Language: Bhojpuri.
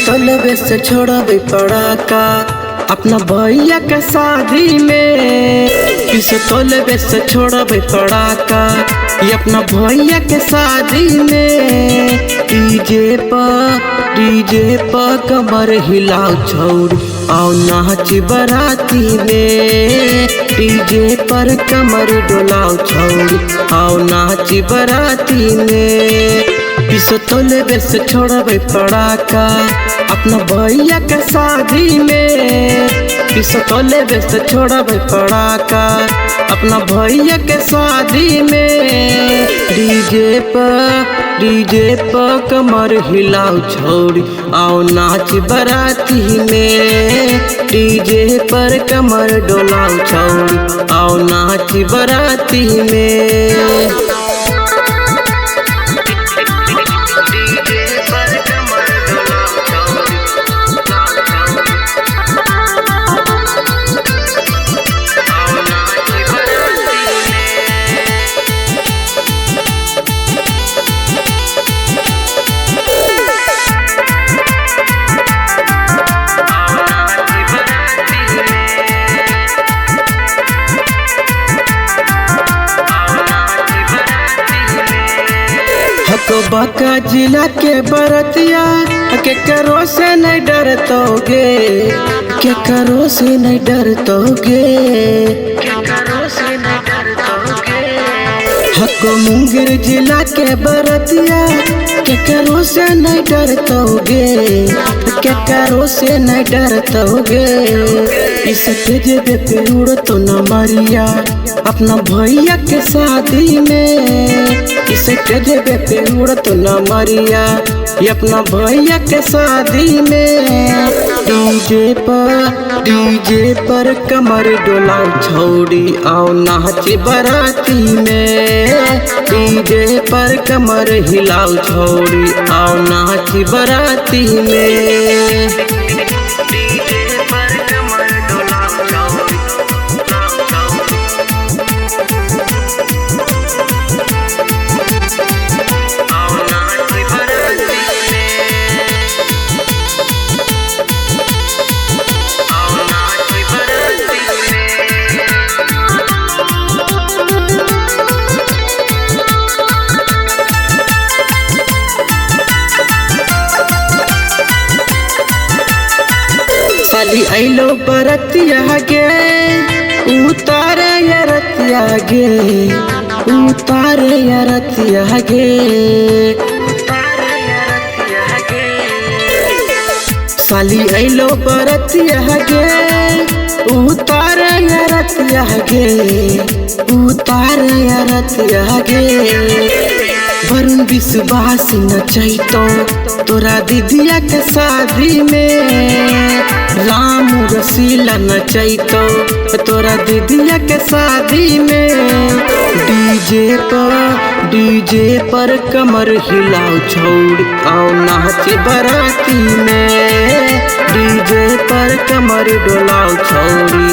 तलबे से छोड़बे पड़ाका अपना भैया के शादी में। किस तलबे से छोड़बे पड़ाका ये अपना भैया के शादी में। डीजे पर कमर हिलाओ छौरी आओ नाच बराती में। डीजे पर कमर डोलाओ छौरी आओ नाच बराती में। किसो तलबे से छोड़बे पड़ाका अपना भैया के शादी में। किसो तलबे से छोड़बे पड़ाका अपना भैया के शादी में। डीजे पर कमर हिलाओ छौरी आओ नाच बराती में। डीजे पर कमर डोलाओ छौरी आओ नाच बराती में। बका जिला के बरतिया के करो से नहीं डरतोगे। के करो से नहीं डरतोगे। हको मुंगेर जिला के बरतिया के करो से नहीं डरतोगे। के करो से नहीं डरतोगे। इस तेजे पे उड़ तो न मरिया अपना भैया के शादी में। इस तेजे पे उड़ तो न मरिया ये अपना भैया के शादी में। डीजे पर कमर डोलाओ छौरी आओ नाच बराती में। डीजे पर कमर हिलाओ छौरी आओ नाच बराती में। साली आइलो बरतिया गे उतार रतिया गे। उतार रतिया गे। साली आइलो बरतिया गे उतार रतिया गे। उतार रतिया गे। वरुण विश्वास नचैतो तोरा दीदिया के शादी में। राम रसीला नचैतो तोरा दीदिया के शादी में। डीजे पर कमर हिलाओ छौरी आओ नाच बराती में। डीजे पर कमर डोलाओ छौरी